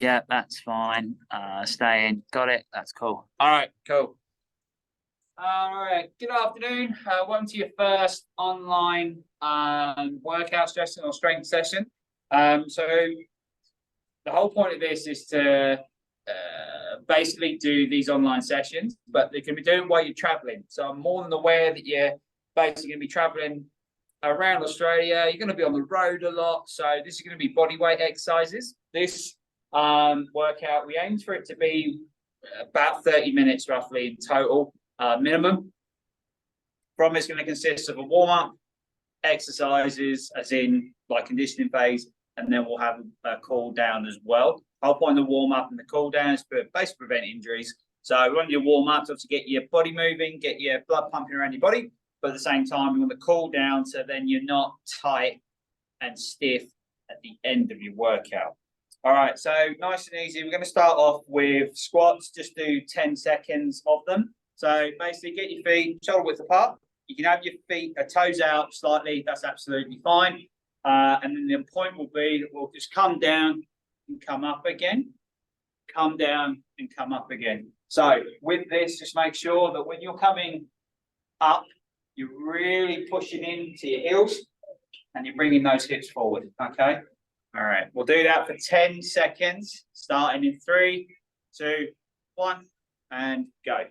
Yeah, that's fine. Stay in. Got it. That's cool. All right, cool. All right. Good afternoon. Welcome to your first online workout session or strength session. So the whole point of this is to basically do these online sessions, but they can be doing while you're traveling. So I'm more than aware that you're basically going to be traveling around Australia. You're going to be on the road a lot. So this is going to be body weight exercises. This workout, we aim for it to be about 30 minutes roughly in total, minimum. From it's going to consist of a warm-up, exercises, as in like conditioning phase, and then we'll have a cool down as well. I'll point the warm-up and the cool down is for basically prevent injuries. So we want your warm-up to get your body moving, get your blood pumping around your body, but at the same time, we want the cool down so then you're not tight and stiff at the end of your workout. All right, so nice and easy. We're going to start off with squats. Just do 10 seconds of them. So basically get your feet shoulder width apart. You can have your feet, toes out slightly. That's absolutely fine. And then the point will be that we'll just come down and come up again. Come down and come up again. So with this, just make sure that when you're coming up, you're really pushing into your heels and you're bringing those hips forward, okay? All right, we'll do that for 10 seconds, starting in 3, 2, 1, and go.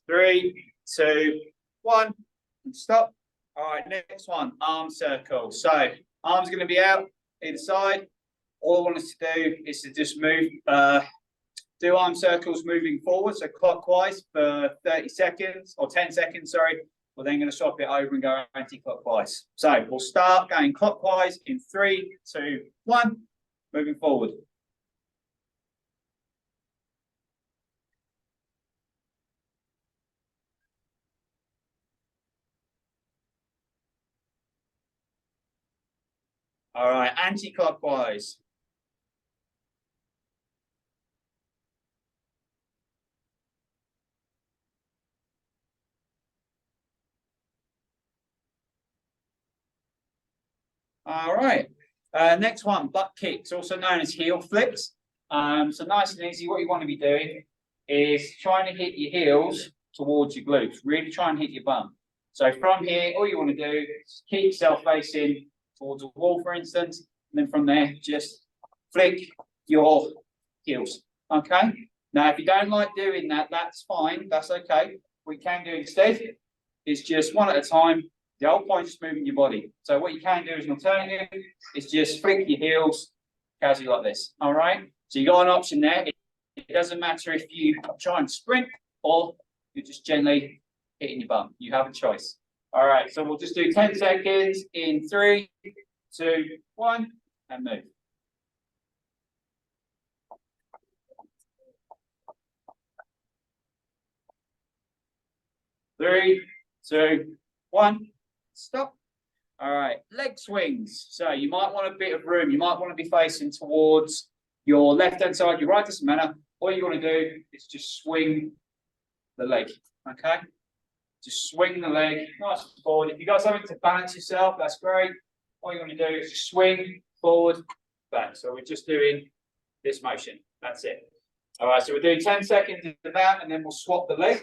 3, 2, 1, and stop. All right, next one, arm circle. So arms going to be out either side. All I want us to do is to just move, do arm circles moving forward, so clockwise for 30 seconds, or 10 seconds, sorry. We're then going to swap it over and go anti-clockwise. So we'll start going clockwise in 3, 2, 1, moving forward. All right, anti-clockwise. All right, next one, butt kicks, also known as heel flips. So nice and easy, what you want to be doing is trying to hit your heels towards your glutes, really try and hit your bum. So from here, all you want to do is keep yourself facing towards a wall, for instance, and then from there, just flick your heels, okay? Now, if you don't like doing that, that's fine, that's okay. What you can do instead is just one at a time. The whole point is just moving your body. So what you can do as an alternative is just flick your heels casually like this, all right? So you got an option there. It doesn't matter if you try and sprint or you're just gently hitting your bum. You have a choice. All right, so we'll just do 10 seconds in 3, 2, 1, and move. Three, 2, 1, stop. All right, leg swings. So you might want a bit of room. You might want to be facing towards your left-hand side, your right, doesn't matter. All you want to do is just swing the leg, okay? Just swing the leg nice and forward. If you've got something to balance yourself, that's great. All you want to do is just swing forward, back. So we're just doing this motion. That's it. All right, so we're doing 10 seconds of that, and then we'll swap the legs.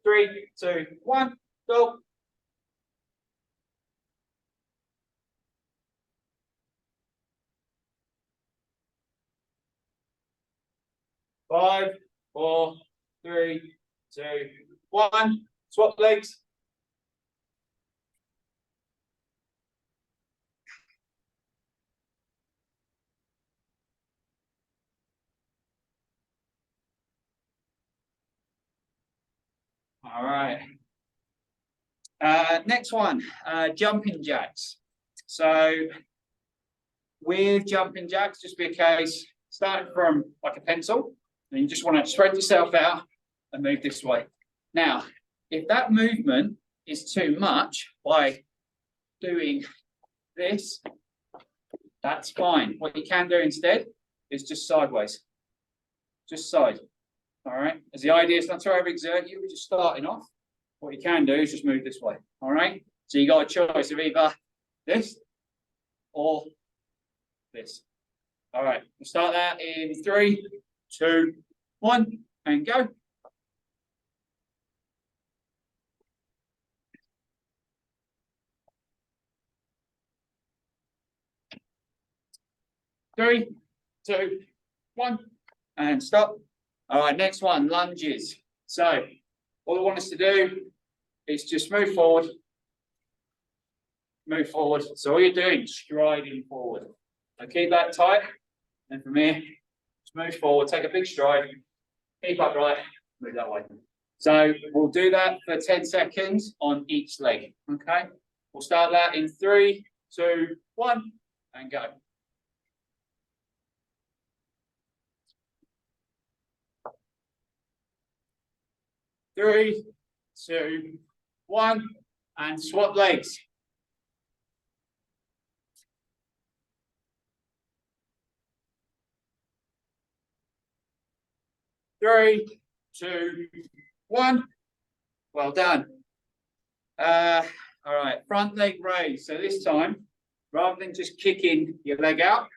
3, 2, 1, go. Five, 4, 3, 2, 1. Swap legs. All right. Next one, jumping jacks. So with jumping jacks, just be a case starting from like a pencil, and you just want to spread yourself out and move this way. Now, if that movement is too much by doing this, that's fine. What you can do instead is just sideways, just side. All right, as the idea is not to overexert you, we're just starting off. What you can do is just move this way. All right, So you got a choice of either this or this. All right, we'll start that in 3, 2, 1, and go. 3, 2, 1, and stop. All right, next one, lunges. So all I want us to do is just move forward. Move forward. So all you're doing, striding forward. So keep that tight. And from here, just move forward, take a big stride, keep upright, move that way. So we'll do that for 10 seconds on each leg. Okay. We'll start that in 3, 2, 1, and go. 3, 2, 1, and swap legs. 3, 2, 1. Well done. All right, front leg raise. So this time, rather than just kicking your leg out,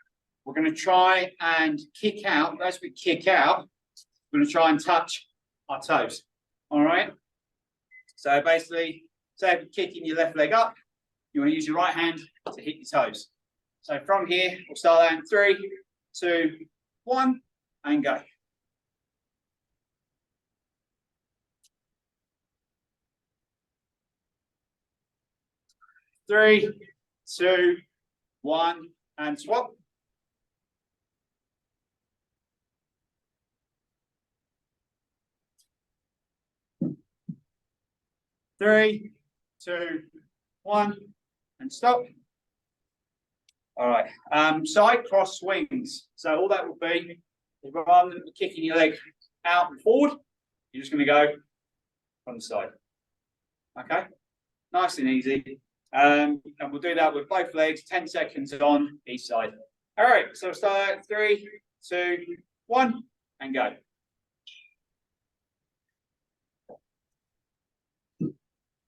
we're going to try and kick out. As we kick out, we're going to try and touch our toes. All right. So basically, say if you're kicking your left leg up, you want to use your right hand to hit your toes. So from here, we'll start that in 3, 2, 1, and go. 3, 2, 1, and swap. 3, 2, 1, and stop. All right. Side cross swings. So all that will be is rather than kicking your leg out and forward, you're just going to go from the side. Okay. Nice and easy. And we'll do that with both legs, 10 seconds on each side. All right. So start 3, 2, 1, and go.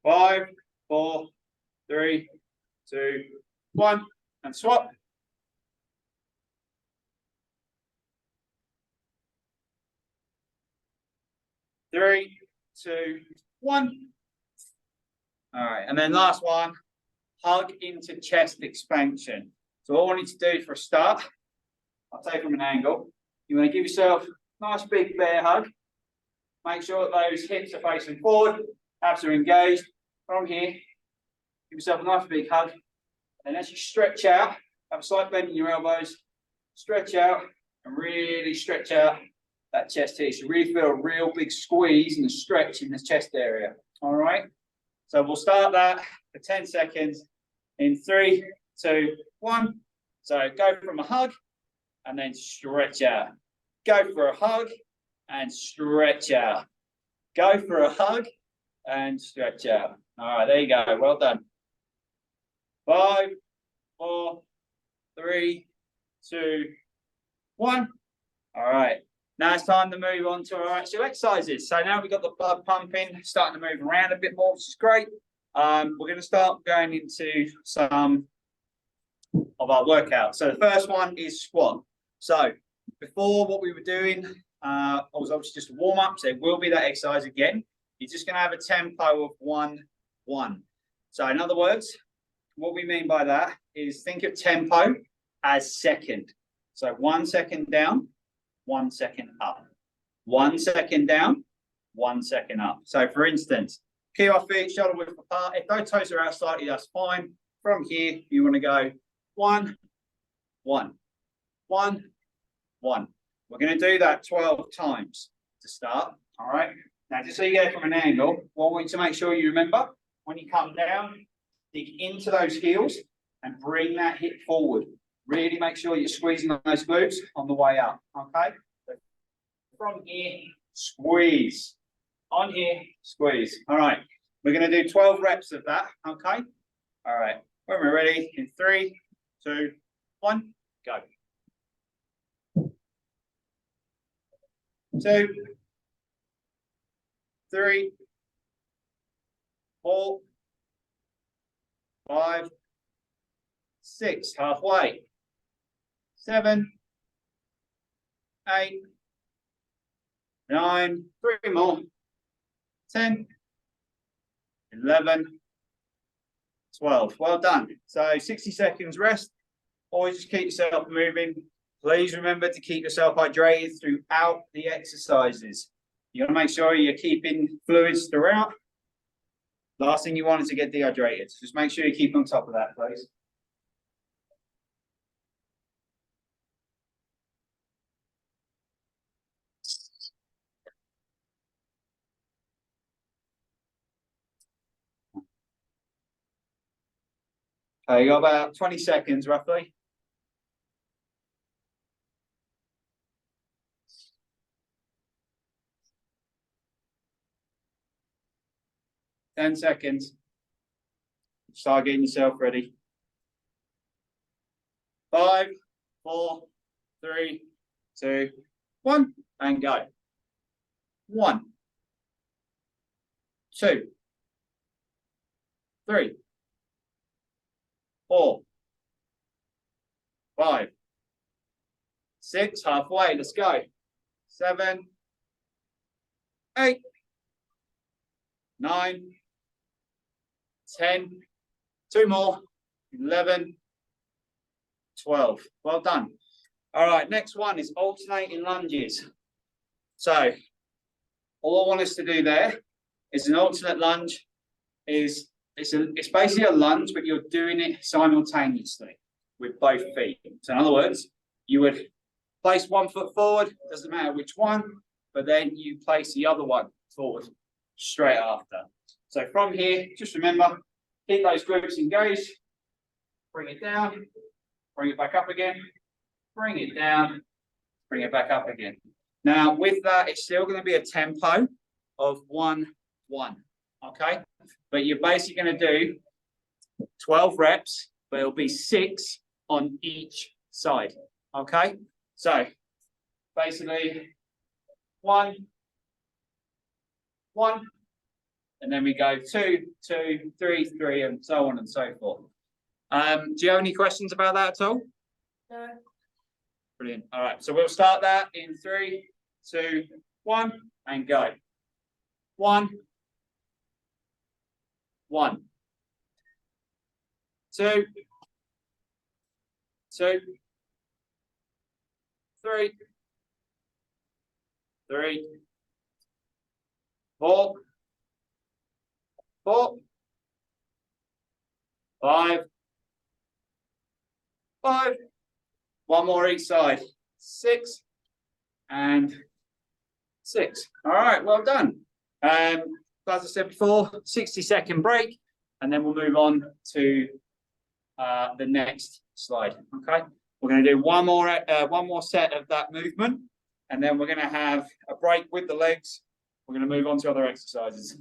5, 4, 3, 2, 1, and swap. 3, 2, 1. All right, and then last one, hug into chest expansion. So what I want you to do for a start, I'll take from an angle. You want to give yourself a nice big bear hug. Make sure that those hips are facing forward, abs are engaged. From here, give yourself a nice big hug. And as you stretch out, have a slight bend in your elbows, stretch out, and really stretch out that chest here. So really feel a real big squeeze and a stretch in the chest area. All right. So we'll start that for 10 seconds in 3, 2, 1. So go from a hug and then stretch out. Go for a hug and stretch out. Go for a hug and stretch out. All right, there you go. Well done. 5, 4, 3, 2, 1. All right. Now it's time to move on to our actual exercises. So now we've got the blood pumping, starting to move around a bit more, which is great. We're going to start going into some of our workouts. So the first one is squat. So before, what we were doing was obviously just a warm up. So it will be that exercise again. You're just going to have a tempo of 1, 1. So in other words, what we mean by that is think of tempo as second. So 1 second down, 1 second up, 1 second down, 1 second up. So for instance, keep our feet shoulder width apart. If those toes are out slightly, that's fine. From here, you want to go 1, 1, 1, 1. We're going to do that 12 times to start. All right. Now, just so you get it from an angle, what I want you to make sure you remember, when you come down, dig into those heels and bring that hip forward. Really make sure you're squeezing those glutes on the way up, okay? So from here, squeeze. On here, squeeze. All right, we're going to do 12 reps of that, okay? All right, when we're ready, in 3, 2, 1, go. 2, 3, 4, 5, 6, halfway. 7, 8, 9, 3 more. 10, 11, 12. Well done. So 60 seconds rest. Always just keep yourself moving. Please remember to keep yourself hydrated throughout the exercises. You got to make sure you're keeping fluids throughout. Last thing you want is to get dehydrated. Just make sure you keep on top of that, please. Okay, you got about 20 seconds roughly. 10 seconds. Start getting yourself ready. 5, 4, 3, 2, 1, and go. 1, 2, 3, 4, 5, 6, halfway, let's go. 7, 8, 9, 10, 2 more, 11, 12. Well done. All right, next one is alternating lunges. So all I want us to do there is an alternate lunge. It's basically a lunge, but you're doing it simultaneously with both feet. So in other words, you would place one foot forward, doesn't matter which one, but then you place the other one forward straight after. So from here, just remember, keep those glutes engaged, bring it down, bring it back up again, bring it down, bring it back up again. Now with that, it's still going to be a tempo of 1, 1, okay? But you're basically going to do 12 reps, but it'll be 6 on each side, okay? So basically 1, 1, and then we go 2, 2, 3, 3, and so on and so forth. Do you have any questions about that at all? No. Brilliant. All right, so we'll start that in 3, 2, 1, and go. 1, 1, 2, 2, 3, 3, 4, 4, 5, 5, 1 more each side, 6, and 6. All right, well done. As I said before, 60-second break, and then we'll move on to the next slide. Okay, we're going to do one more set of that movement, and then we're going to have a break with the legs. We're going to move on to other exercises.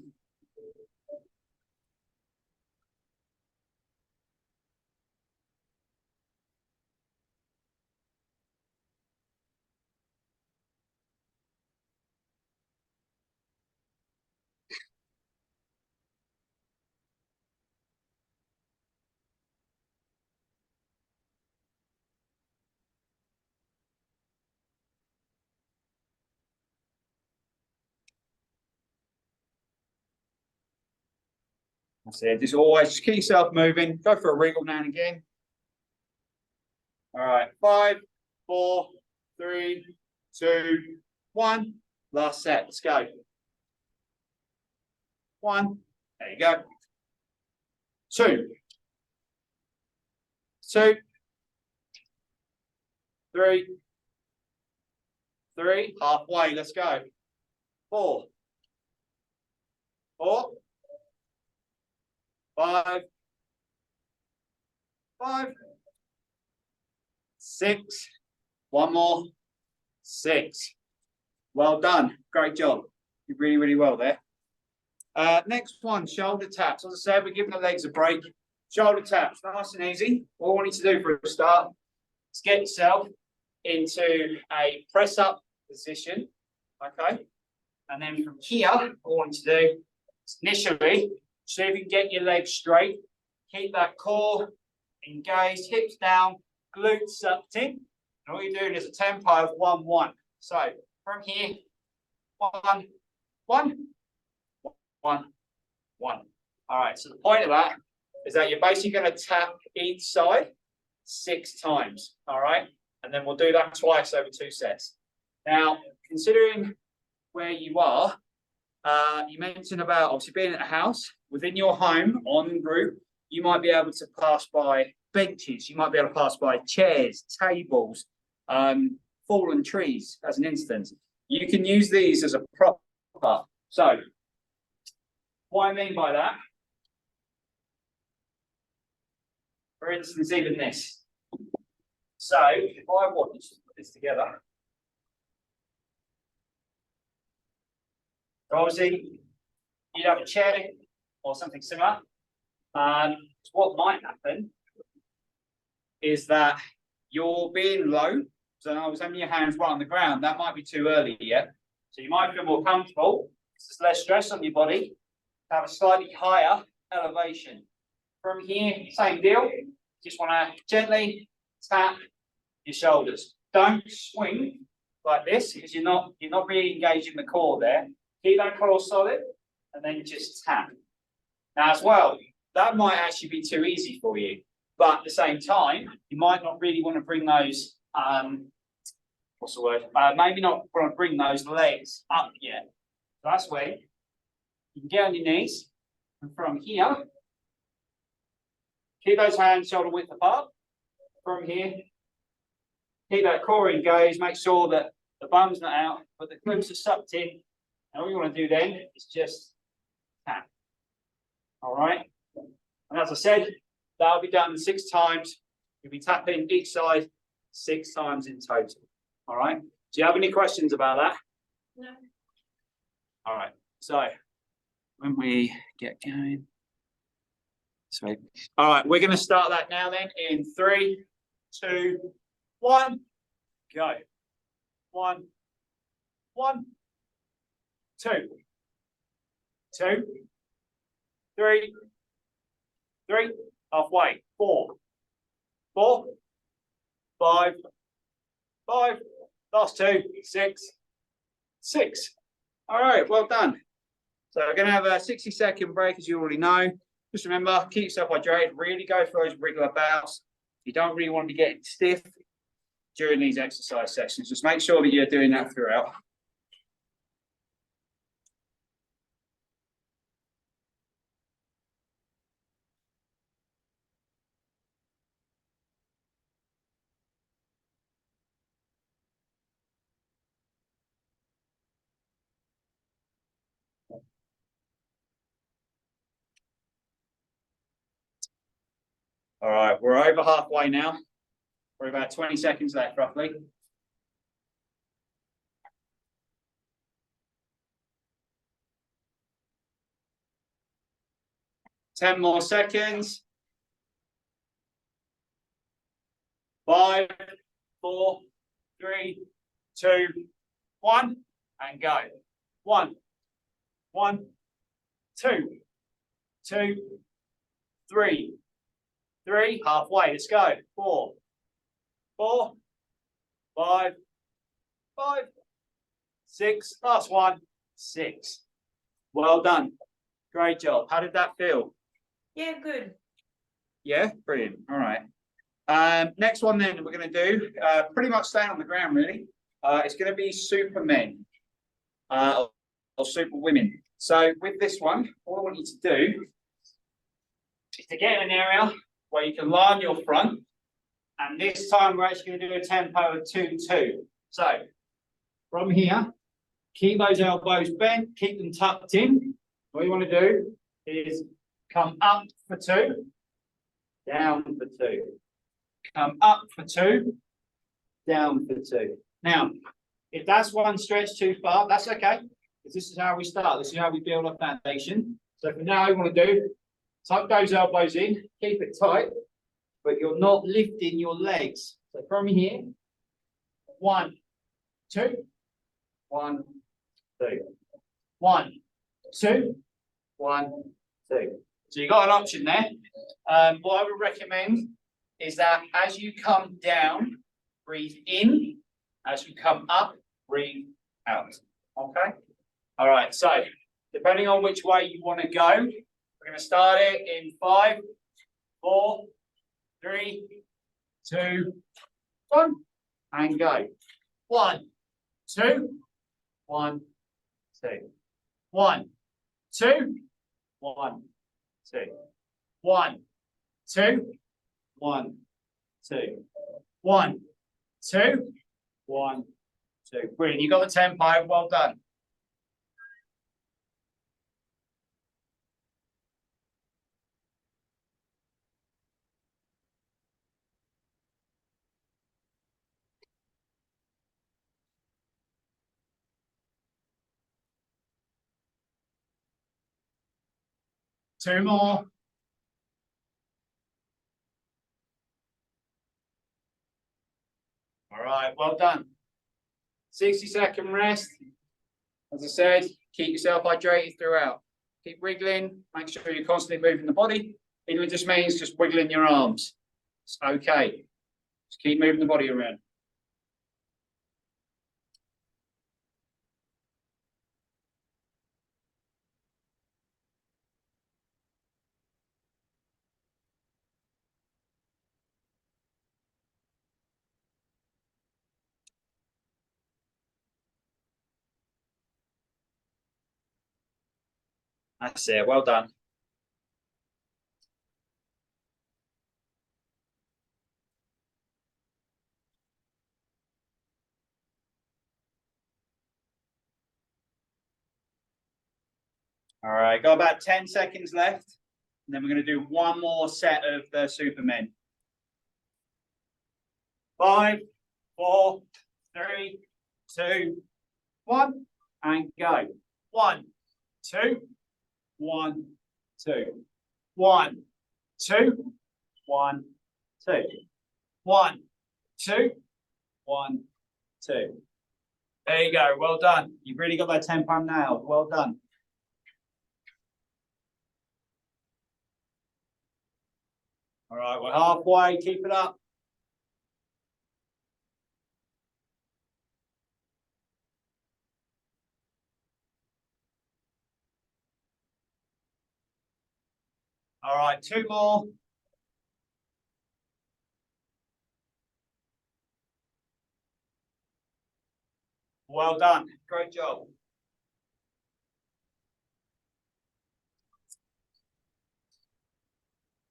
That's it. Just always keep yourself moving. Go for a wriggle now and again. All right, 5, 4, 3, 2, 1. Last set. Let's go. 1. There you go. 2, 2, 3, 3. Halfway. Let's go. 4, 4, 5, 5, 6. 1 more. 6. Well done. Great job. You did really, really well there. Next one, shoulder taps. As I said, we're giving the legs a break. Shoulder taps, nice and easy. All we need to do for a start is get yourself into a press up position. Okay. And then from here, all we need to do is initially, see if you can get your legs straight. keep that core engaged, hips down, glutes sucked in. And all you're doing is a tempo of 1-1. So from here, 1, 1, 1, 1. All right, so the point of that is that you're basically going to tap each side 6 times. All right, and then we'll do that twice over 2 sets. Now, considering where you are, you mentioned about obviously being at a house. Within your home, on group, you might be able to pass by benches. You might be able to pass by chairs, tables, fallen trees, as an instance. You can use these as a prop. So, what I mean by that, for instance, even this. So, if I want to put this together, obviously, you'd have a chair or something similar. What might happen is that you're being low. So I was having your hands right on the ground. That might be too early yet. So you might feel more comfortable. There's less stress on your body. Have a slightly higher elevation. From here, same deal. Just want to gently tap your shoulders. Don't swing like this because you're not really engaging the core there. Keep that core solid and then just tap. Now as well, that might actually be too easy for you, but at the same time, you might not really want to bring those, what's the word? Maybe not want to bring those legs up yet. So that's where you can get on your knees, and from here, keep those hands shoulder width apart. From here, keep that core engaged, make sure that the bum's not out, but the glutes are sucked in. And all you want to do then is just tap. All right. And as I said, that'll be done 6 times. You'll be tapping each side 6 times in total. All right. Do you have any questions about that? No. All right. So when we get going. So, all right, we're going to start that now then in 3, 2, 1, go. 1, 1, 2, 2, 3, 3, halfway, 4, 4, 5, 5, last 2, 6, 6. All right, well done. So we're going to have a 60-second break, as you already know. Just remember, keep yourself hydrated, really go for those regular bouts. You don't really want to be getting stiff during these exercise sessions. Just make sure that you're doing that throughout. All right, we're over halfway now. We're about 20 seconds left, roughly. Ten more seconds. 5, 4, 3, 2, 1, and go. 1, 1, 2, 2, 3, 3, halfway. Let's go. 4, 4, 5, 5, 6. Last one. 6. Well done. Great job. How did that feel? Yeah, good. Yeah, brilliant. All right. Next one then we're going to do, pretty much staying on the ground really. It's going to be Supermen or Superwomen. So with this one, all I want you to do is to get in an area where you can lie on your front. And this time we're actually going to do a tempo of 2-2. So from here, keep those elbows bent, keep them tucked in. What you want to do is come up for 2, down for 2. Come up for 2, down for 2. Now, if that's one stretch too far, that's okay. Because this is how we start. This is how we build our foundation. So for now, you want to do, tuck those elbows in, keep it tight, but you're not lifting your legs. So from here, 1, 2, 1, 2. 1, 2, 1, 2. So you've got an option there. What I would recommend is that as you come down, breathe in. As you come up, breathe out. Okay? All right, so depending on which way you want to go, we're going to start it in 5, 4, 3, 2, 1, and go. 1, 2, 1, 2. 1, 2, 1, 2. 1, 2, 1, 2. 1, 2, 1, 2. Brilliant. You got the tempo. Well done. Two more. All right, well done. 60-second rest. As I said, keep yourself hydrated throughout. Keep wriggling. Make sure you're constantly moving the body. Even if it just means just wiggling your arms. It's okay. Just keep moving the body around. That's it. Well done. All right, got about 10 seconds left. And then we're going to do one more set of the Supermen. 5, 4, 3, 2, 1, and go. 1, 2, 1, 2. 1, 2, 1, 2. 1, 2, 1, 2. There you go. Well done. You've really got that tempo nailed. Well done. All right, we're halfway. Keep it up. All right, 2 more. Well done. Great job.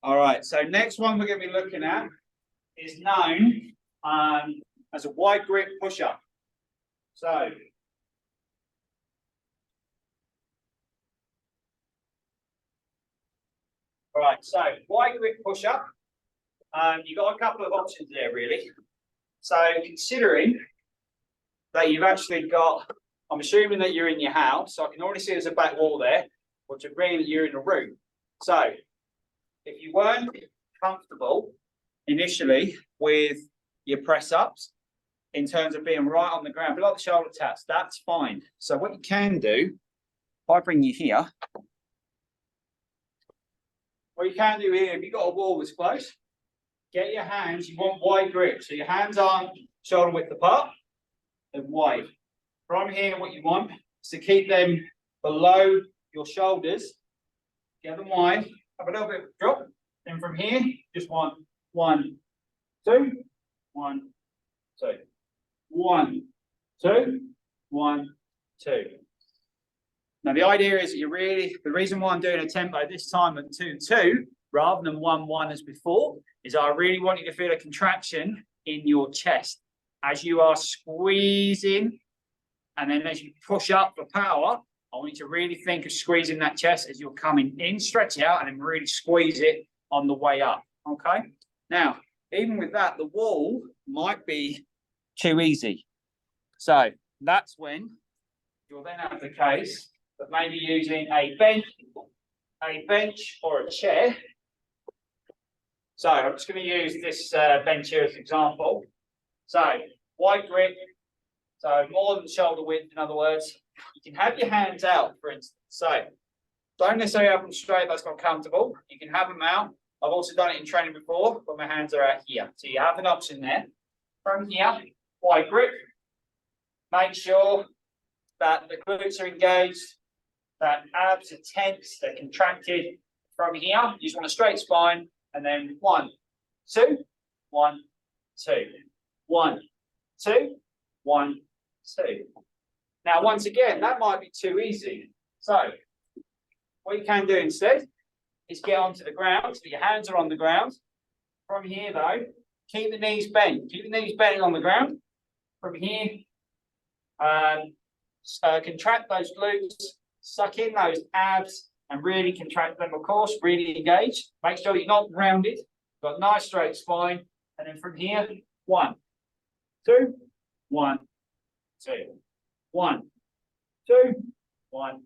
All right, so next one we're going to be looking at is known as a wide grip push-up. So, all right, so wide grip push-up. You've got a couple of options there, really. So, considering that you've actually got, I'm assuming that you're in your house, so I can already see there's a back wall there, which would mean that you're in a room. So, if you weren't comfortable initially with your press-ups, in terms of being right on the ground, below the shoulder taps, that's fine. So what you can do, if I bring you here, what you can do here, if you've got a wall that's close, get your hands, you want wide grip. So your hands aren't shoulder width apart, they're wide. From here, what you want is to keep them below your shoulders, get them wide, have a little bit of drop. Then from here, just 1, 1, 2, 1, 2. 1, 2, 1, 2. Now the idea is that the reason why I'm doing a tempo this time of 2, 2, rather than 1, 1 as before, is I really want you to feel a contraction in your chest as you are squeezing, and then as you push up for power, I want you to really think of squeezing that chest as you're coming in, stretch it out, and then really squeeze it on the way up, okay? Now, even with that, the wall might be too easy. So that's when you'll then have the case of maybe using a bench or a chair. So I'm just going to use this bench here as an example. So wide grip, so more than shoulder width, in other words. You can have your hands out, for instance. So Don't necessarily have them straight, that's not comfortable. You can have them out. I've also done it in training before, but my hands are out here. So you have an option there. From here, wide grip. Make sure that the glutes are engaged, that abs are tense, they're contracted. From here, you just want a straight spine, and then 1, 2, 1, 2, 1, 2, 1, 2. Now, once again, that might be too easy. So, what you can do instead is get onto the ground, so your hands are on the ground. From here, though, keep the knees bent. Keep the knees bending on the ground. From here, contract those glutes, suck in those abs, and really contract them, of course, really engage. Make sure you're not rounded, got a nice straight spine. And then from here, 1, 2, 1, 2, 1, 2, 1,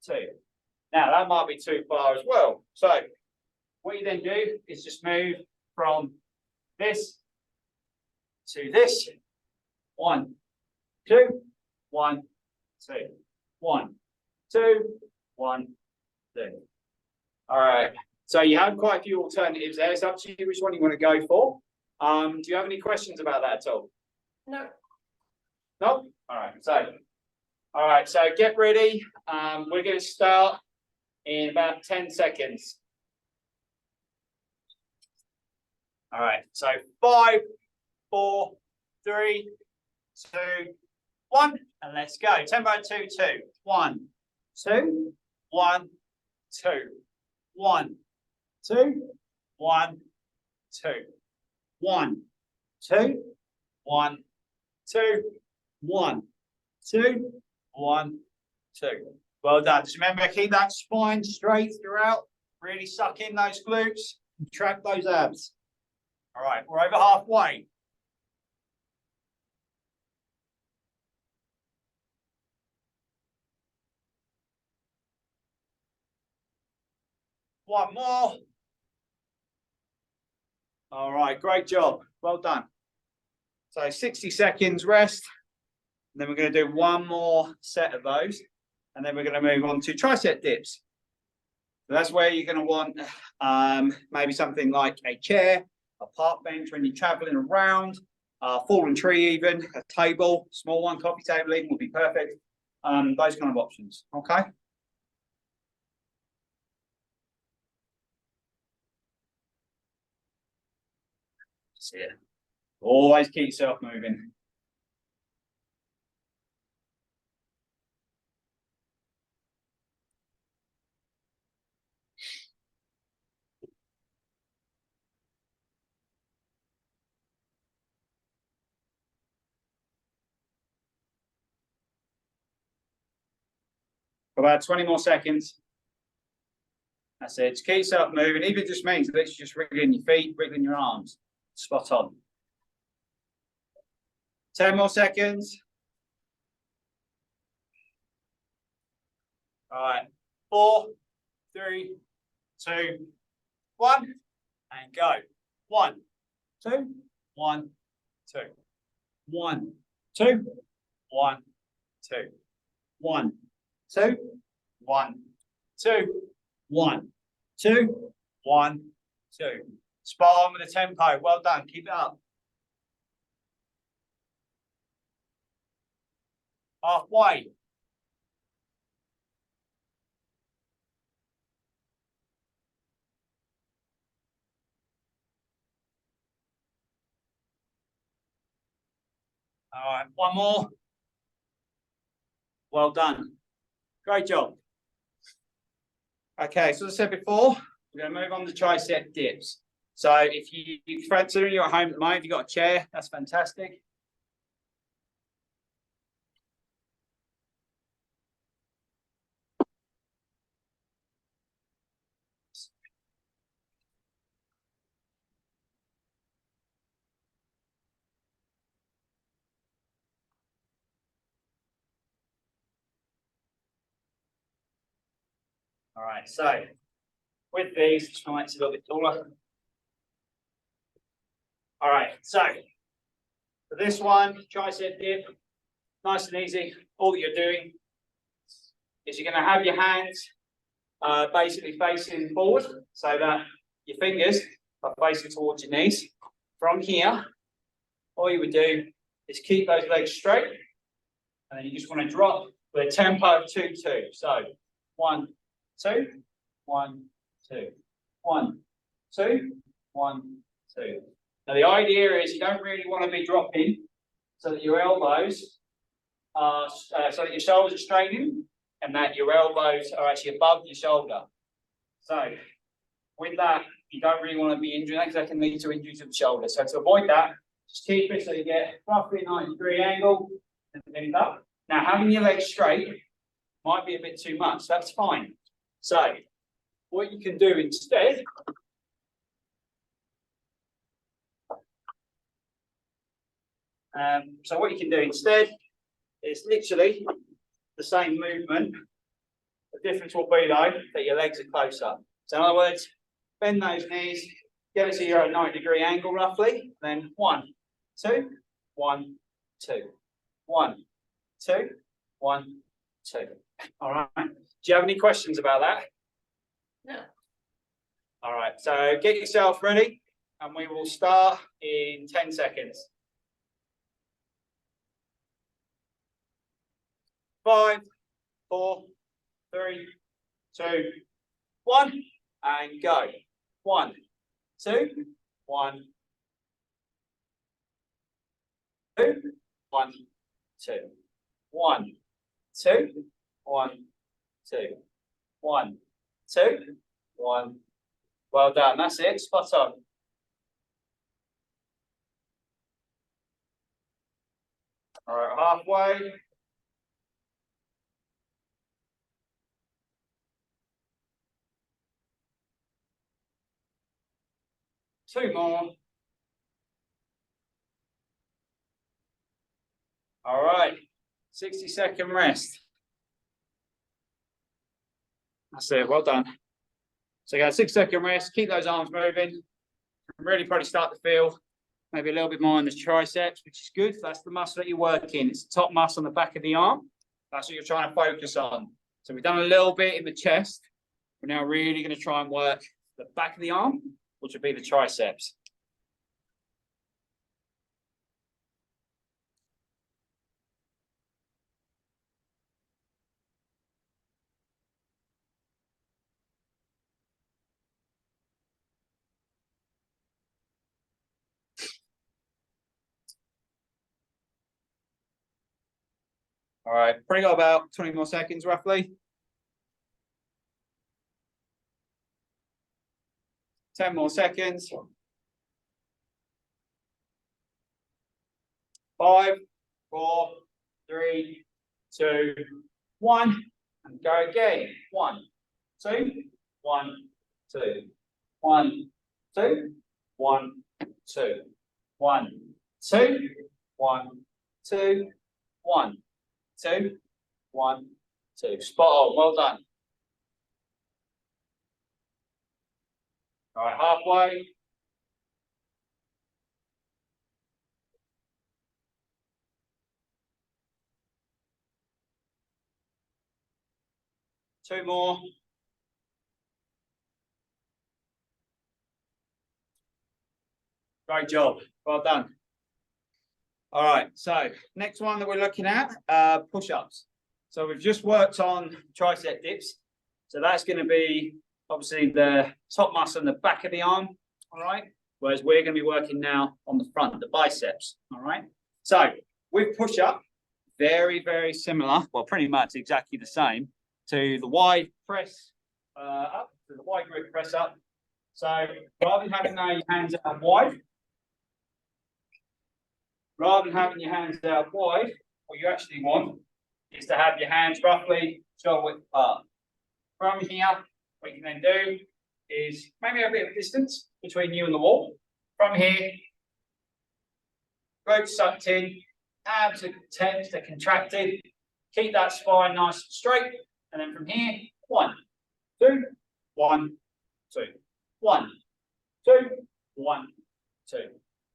2. Now, that might be too far as well. So, what you then do is just move from this to this. 1, 2, 1, 2, 1, 2, 1, 2. All right. So you have quite a few alternatives there. It's up to you which one you want to go for. Do you have any questions about that at all? No. No? All right. So get ready. We're going to start in about 10 seconds. All right. So 5, 4, 3, 2, 1, and let's go. Tempo 2, 2. 1, 2, 1, 2, 1, 2, 1, 2, 1, 2, 1, 2, 1, 2, 1, 2. Well done. Just remember, keep that spine straight throughout. Really suck in those glutes. Contract those abs. All right, we're over halfway. One more. All right, great job. Well done. So 60 seconds rest. And then we're going to do one more set of those. And then we're going to move on to tricep dips. So that's where you're going to want maybe something like a chair, a park bench when you're traveling around, a fallen tree even, a table, small one, coffee table even would be perfect. Those kind of options, okay? See it. Always keep yourself moving. About 20 more seconds. That's it. Just keep yourself moving. Even if it just means that it's just wriggling your feet, wriggling your arms. Spot on. 10 more seconds. All right. 4, 3, 2, 1. And go. 1, 2, 1, 2. 1, 2, 1, 2. 1, 2, 1, 2, 1, 2, 1, 2. Spot on with the tempo. Well done. Keep it up. Halfway. All right, one more. Well done. Great job. Okay, so as I said before, we're going to move on to tricep dips. So if you fancy you're at home at the moment, if you've got a chair, that's fantastic. All right, so with these, just make it a little bit taller. All right, so for this one, tricep dip, nice and easy. All that you're doing is you're going to have your hands basically facing forward so that your fingers are facing towards your knees. From here, all you would do is keep those legs straight, and then you just want to drop with a tempo of 2-2. So 1, 2, 1, 2, 1, 2, 1, 2. Now the idea is you don't really want to be dropping so that your elbows are, so that your shoulders are straining and that your elbows are actually above your shoulder. So with that, you don't really want to be injuring that because that can lead to injury to the shoulder. So to avoid that, just keep it so you get roughly a 90-degree angle and lift up. Now having your legs straight might be a bit too much. That's fine. So what you can do instead is literally the same movement. The difference will be though that your legs are closer. So in other words, bend those knees, get it to your 90-degree angle roughly, then 1, 2, 1, 2, 1, 2, 1, 2. All right. Do you have any questions about that? No. All right. So get yourself ready, and we will start in 10 seconds. 5, 4, 3, 2, 1, and go. 1, 2, 1, 2, 1, 2, 1, 2, 1, 2, 1, 2, 1. Well done. That's it. Spot on. All right, halfway. Two more. All right, 60-second rest. That's it, well done. So you got a 6-second rest, keep those arms moving. Really probably start to feel maybe a little bit more in the triceps, which is good. That's the muscle that you're working. It's the top muscle on the back of the arm. That's what you're trying to focus on. So we've done a little bit in the chest. We're now really going to try and work the back of the arm, which would be the triceps. All right, probably got about 20 more seconds roughly. 10 more seconds. 5, 4, 3, 2, 1, and go again. 1, 2, 1, 2, 1, 2, 1, 2, 1, 2, 1, 2, 1, 2, 1, 2. Spot on. Well done. All right, halfway. Two more. Great job. Well done. All right, so next one that we're looking at, push-ups. So we've just worked on tricep dips. So that's going to be obviously the top muscle in the back of the arm, all right? Whereas we're going to be working now on the front, the biceps, all right? So with push-up, very, very similar, well, pretty much exactly the same to the wide press up, to the wide grip press up. So rather than having your hands out wide, what you actually want is to have your hands roughly shoulder width apart. From here, what you can then do is maybe a bit of distance between you and the wall. From here, glutes sucked in, abs are tense, they're contracted. Keep that spine nice and straight. And then from here, 1, 2, 1, 2, 1, 2, 1, 2.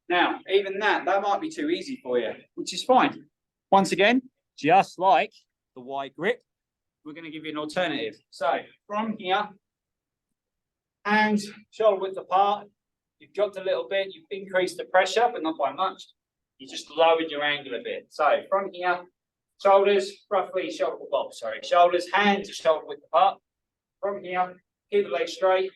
Now, even that might be too easy for you, which is fine. Once again, just like the wide grip, we're going to give you an alternative. So from here, hands shoulder width apart. You've dropped a little bit, you've increased the pressure, but not by much. You just lowered your angle a bit. So from here, shoulders roughly shoulder, well, sorry, shoulders, hands shoulder width apart. From here, keep the legs straight,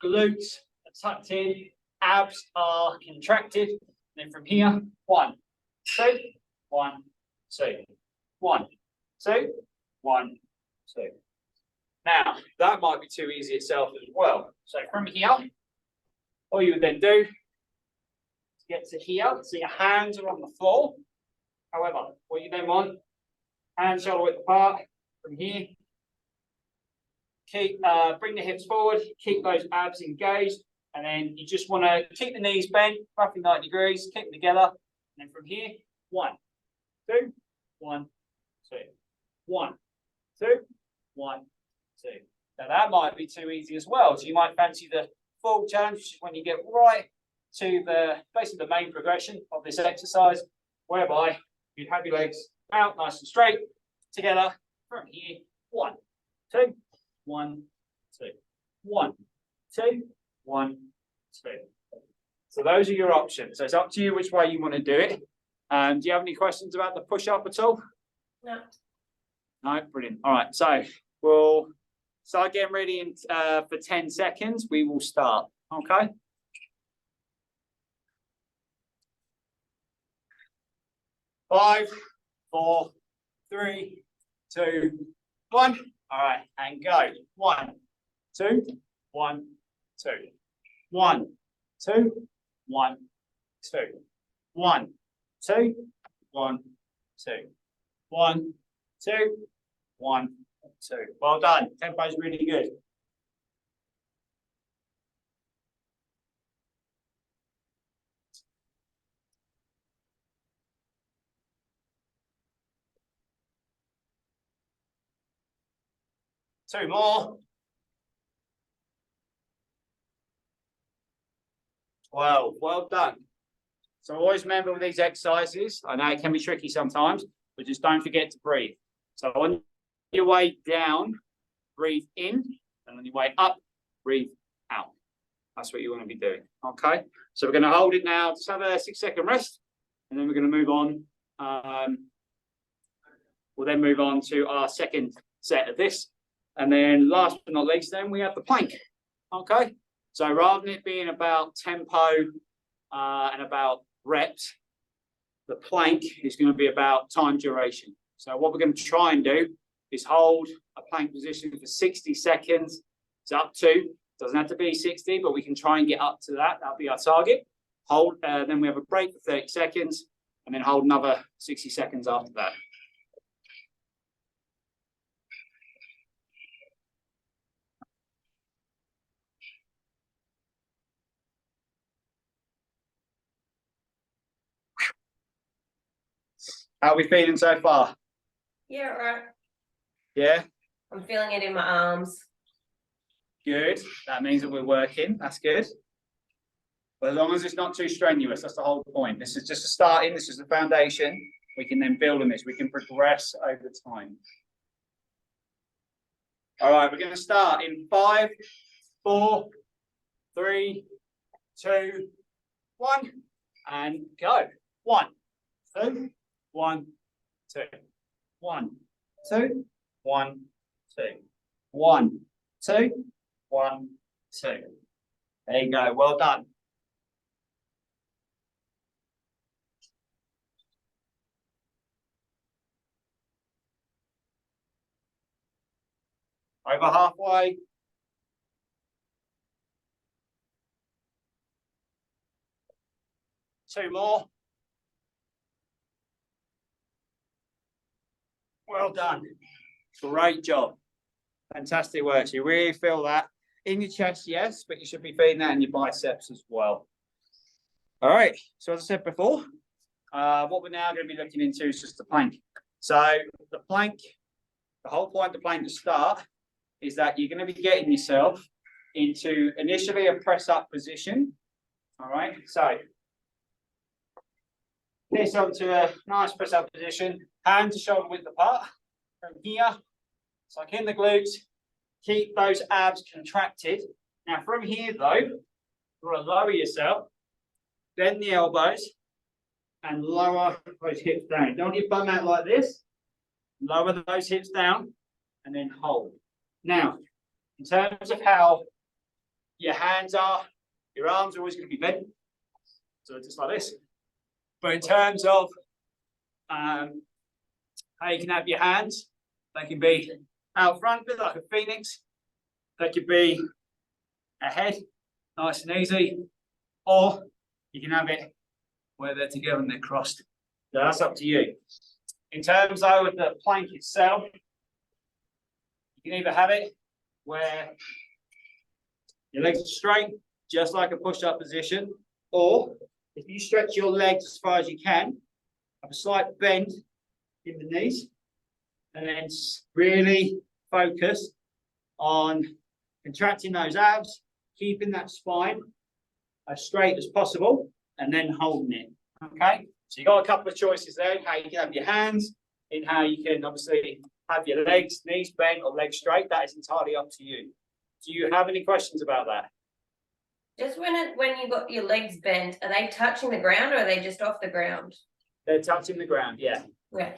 glutes are tucked in, abs are contracted. And then from here, 1, 2, 1, 2, 1, 2, 1, 2. Now, that might be too easy itself as well. So from here, all you would then do is get to here, so your hands are on the floor. However, what you then want, hands shoulder width apart from here. Keep, bring the hips forward, keep those abs engaged, and then you just want to keep the knees bent, roughly 90 degrees, keep them together. And then from here, 1, 2, 1, 2, 1, 2, 1, 2. Now that might be too easy as well. So you might fancy the full challenge, which is when you get right to the basically the main progression of this exercise, whereby you'd have your legs out nice and straight together from here. 1, 2, 1, 2, 1, 2, 1, 2. So those are your options. So it's up to you which way you want to do it. Do you have any questions about the push-up at all? No. No, brilliant. All right, so we'll start getting ready in, for 10 seconds. We will start, okay? Five, 4, 3, 2, 1. All right, and go. 1, 2, 1, 2. 1, 2, 1, 2. 1, 2, 1, 2. 1, 2, 1, 2. Well done. Tempo is really good. Two more. 12. Well done. So always remember with these exercises, I know it can be tricky sometimes, but just don't forget to breathe. So on your way down, breathe in, and on your way up, breathe out. That's what you want to be doing. Okay. So we're going to hold it now. Just have a 6-second rest, and then we're going to move on. We'll then move on to our second set of this. And then last but not least, then we have the plank. Okay. So rather than it being about tempo and about reps, the plank is going to be about time duration. So what we're going to try and do is hold a plank position for 60 seconds. It's up to, doesn't have to be 60, but we can try and get up to that. That'll be our target. Hold, then we have a break for 30 seconds, and then hold another 60 seconds after that. How are we feeling so far? Yeah, right. Yeah? I'm feeling it in my arms. Good. That means that we're working. That's good. But as long as it's not too strenuous, that's the whole point. This is just a starting. This is the foundation. We can then build on this. We can progress over time. All right, we're going to start in 5, 4, 3, 2, 1, and go. 1, 2, 1, 2, 1, 2, 1, 2, 1, 2, 1, 2. There you go. Well done. Over halfway. Two more. Well done. Great job. Fantastic work. So you really feel that in your chest, yes, but you should be feeling that in your biceps as well. All right. So as I said before, what we're now going to be looking into is just the plank. So the plank, the whole point of the plank to start is that you're going to be getting yourself into initially a press up position. All right. So this onto a nice press up position, hand to shoulder width apart. From here, Suck in the glutes. Keep those abs contracted. Now from here though, you want to lower yourself, bend the elbows, and lower those hips down. Don't get bum out like this. Lower those hips down, and then hold. Now, in terms of how your hands are, your arms are always going to be bent. So just like this. But in terms of how you can have your hands, they can be out front, a bit like a phoenix. They could be ahead, nice and easy. Or you can have it where they're together and they're crossed. So that's up to you. In terms though of the plank itself, you can either have it where your legs are straight, just like a push-up position, or if you stretch your legs as far as you can, have a slight bend in the knees, and then really focus on contracting those abs, keeping that spine as straight as possible, and then holding it. Okay, so you got a couple of choices there, how you can have your hands, in how you can obviously have your legs, knees bent or legs straight. That is entirely up to you. Do you have any questions about that? Just when you got your legs bent, are they touching the ground or are they just off the ground? They're touching the ground, yeah. Yeah.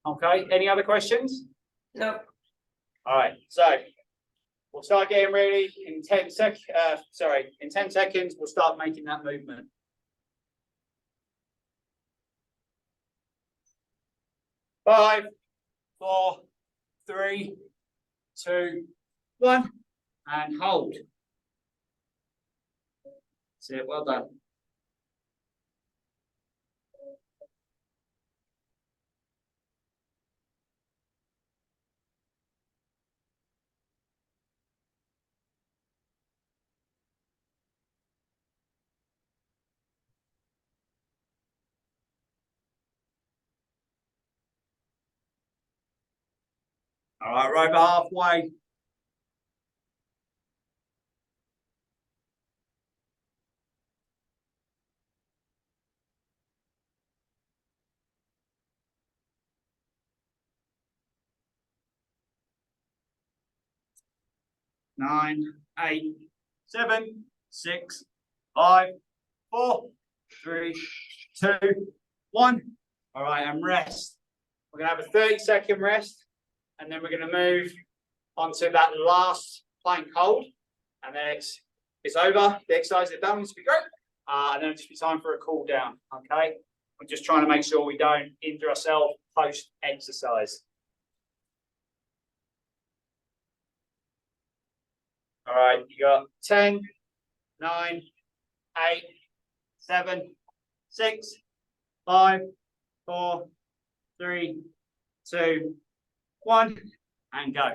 Okay, any other questions? Nope. All right, so we'll start getting ready in 10 seconds. In 10 seconds, we'll start making that movement. Five, four, three, two, one, and hold. That's it, well done. All right, we're over halfway. Nine, 8, 7, 6, 5, 4, 3, 2, 1. All right, and rest. We're going to have a 30-second rest, and then we're going to move onto that last plank hold, and then it's over. The exercise is done, which will be great, and then it'll just be time for a cool down. Okay, we're just trying to make sure we don't injure ourselves post-exercise. All right, you got 10, 9, 8, 7, 6, 5, 4, 3, 2, 1, and go.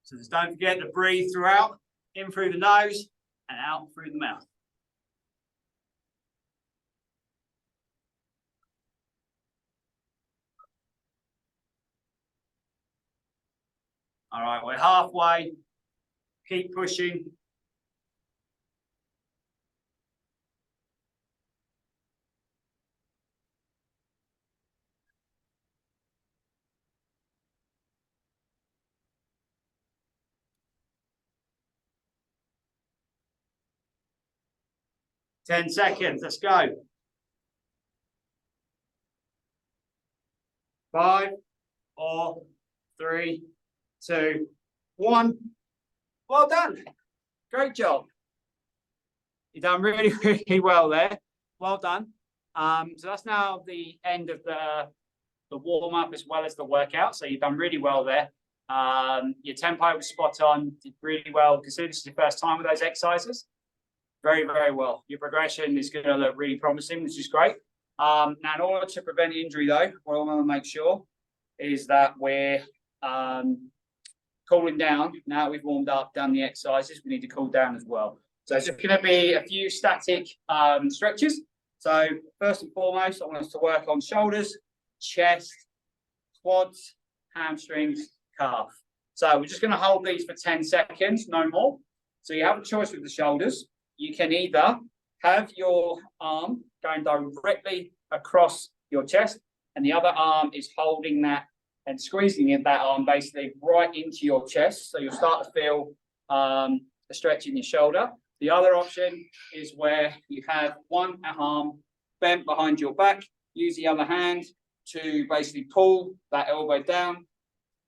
So just don't forget to breathe throughout, in through the nose and out through the mouth. All right, we're halfway. Keep pushing. Ten seconds, let's go. 5, 4, 3, 2, 1. Well done. Great job. You've done really, really well there. Well done. So that's now the end of the warm-up as well as the workout. So you've done really well there. Your tempo was spot on, did really well. Consider this is your first time with those exercises. Very, very well. Your progression is going to look really promising, which is great. Now, in order to prevent injury, though, what I want to make sure is that we're cooling down. Now that we've warmed up, done the exercises, we need to cool down as well. So it's just going to be a few static stretches. So first and foremost, I want us to work on shoulders, chest, quads, hamstrings, calf. So we're just going to hold these for 10 seconds, no more. So you have a choice with the shoulders. You can either have your arm going directly across your chest, and the other arm is holding that and squeezing that arm basically right into your chest. So you'll start to feel a stretch in your shoulder. The other option is where you have one arm bent behind your back, use the other hand to basically pull that elbow down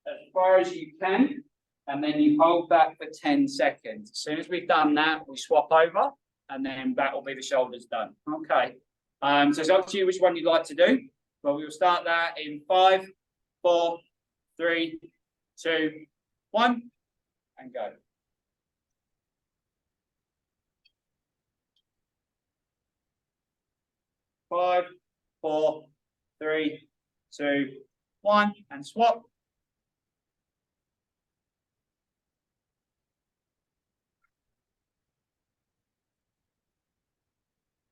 as far as you can, and then you hold that for 10 seconds. As soon as we've done that, we swap over, and then that will be the shoulders done. Okay. So it's up to you which one you'd like to do. But we will start that in 5, 4, 3, 2, 1, and go. 5, 4, 3, 2, 1, and swap.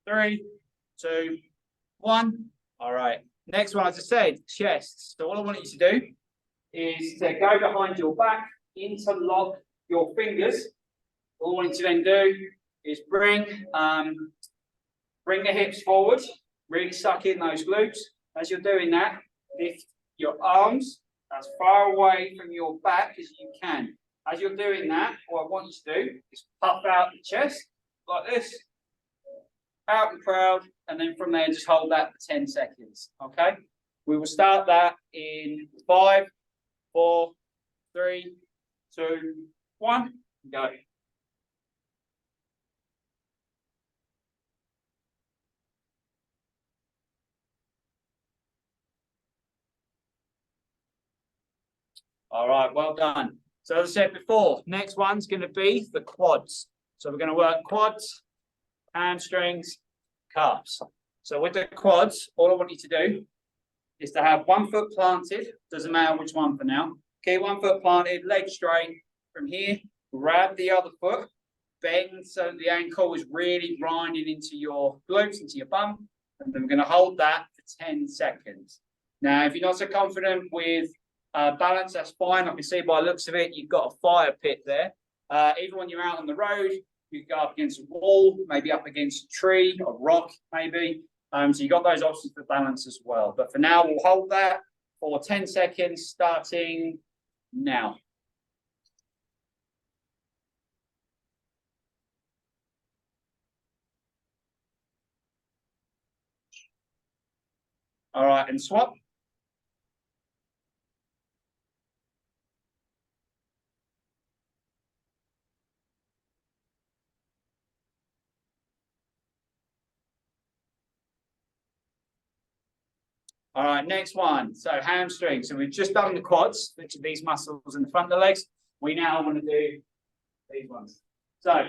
3, 2, 1. All right. Next one, as I said, chest. So all I want you to do is to go behind your back, interlock your fingers. All I want you to then do is bring the hips forward, really suck in those glutes. As you're doing that, lift your arms as far away from your back as you can. As you're doing that, what I want you to do is puff out the chest like this, out and proud, and then from there just hold that for 10 seconds. Okay, we will start that in 5, 4, 3, 2, 1, go. All right, well done. So as I said before, next one's going to be the quads. So we're going to work quads, hamstrings, calves. So with the quads, all I want you to do is to have one foot planted, doesn't matter which one for now. Okay, one foot planted, leg straight. From here, grab the other foot, bend so the ankle is really grinding into your glutes, into your bum, and then we're going to hold that for 10 seconds. Now, if you're not so confident with balance, that's fine. I can see by the looks of it, you've got a fire pit there. Even when you're out on the road, you go up against a wall, maybe up against a tree, a rock, maybe. So you've got those options for balance as well. But for now, we'll hold that for 10 seconds, starting now. All right, and swap. All right, next one. So hamstring. So we've just done the quads, which are these muscles in the front of the legs. We now want to do these ones. So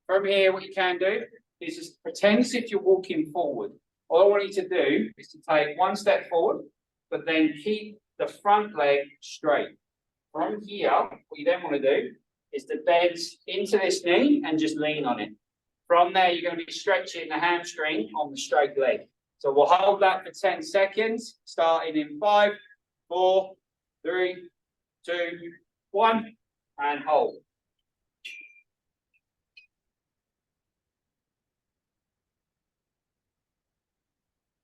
from here, what you can do is just pretend as if you're walking forward. All I want you to do is to take one step forward, but then keep the front leg straight. From here, what you then want to do is to bend into this knee and just lean on it. From there, you're going to be stretching the hamstring on the straight leg. So we'll hold that for 10 seconds, starting in 5, 4, 3, 2, 1, and hold.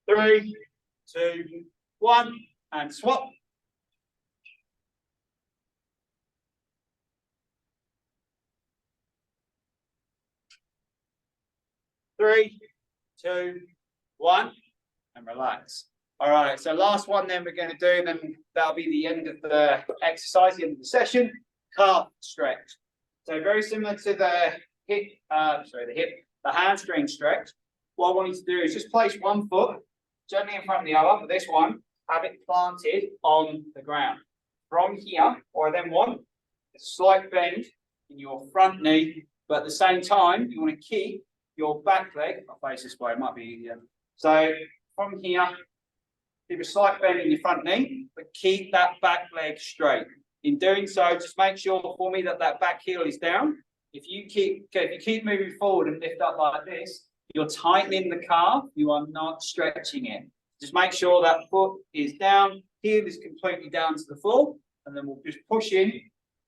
3, 2, 1, and swap. 3, 2, 1, and relax. All right, so last one then we're going to do, then that'll be the end of the exercise, the end of the session, calf stretch. So very similar to the hamstring stretch. What I want you to do is just place one foot gently in front of the other, but this one, have it planted on the ground. From here, what I then want is a slight bend in your front knee, but at the same time, you want to keep your back leg, I'll face this way, it might be easier. So from here, give a slight bend in your front knee, but keep that back leg straight. In doing so, just make sure for me that that back heel is down. If you keep moving forward and lift up like this, you're tightening the calf, you are not stretching it. Just make sure that foot is down, heel is completely down to the floor, and then we'll just push in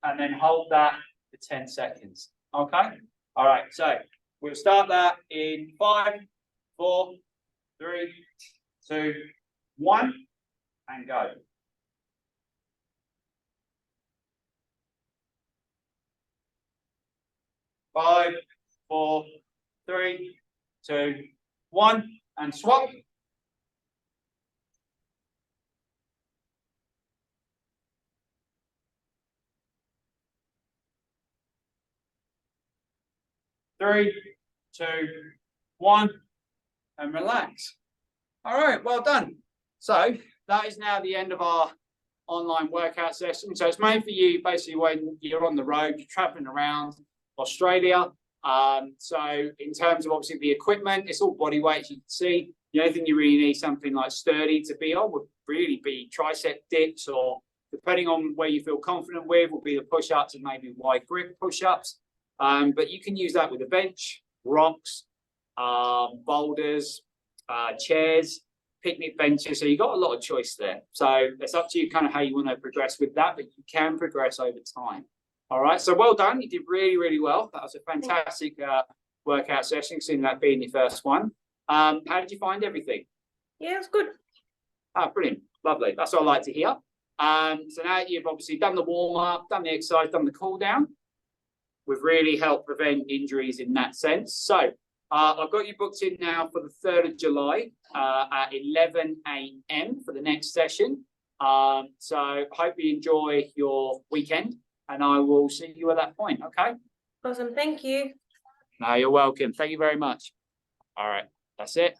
and then hold that for 10 seconds. Okay? All right, so we'll start that in 5, 4, 3, 2, 1, and go. 5, 4, 3, 2, 1, and swap. 3, 2, 1, and relax. All right, well done. So that is now the end of our online workout session. So it's made for you basically when you're on the road, you're traveling around Australia. So in terms of obviously the equipment, it's all body weight, you can see. The only thing you really need something like sturdy to be on would really be tricep dips, or depending on where you feel confident with, will be the push-ups and maybe wide grip push-ups. But you can use that with a bench, rocks, boulders, chairs, picnic benches. So you've got a lot of choice there. So it's up to you kind of how you want to progress with that, but you can progress over time. All right. So well done. You did really, really well. That was a fantastic workout session, seeing that being your first one. How did you find everything? Yeah, it's good. Oh, brilliant. Lovely. That's what I like to hear. So now you've obviously done the warm-up, done the exercise, done the cool-down. We've really helped prevent injuries in that sense. So I've got you booked in now for the 3rd of July at 11 a.m. for the next session. So hope you enjoy your weekend, and I will see you at that point, okay? Awesome, thank you. No, you're welcome. Thank you very much. All right, that's it.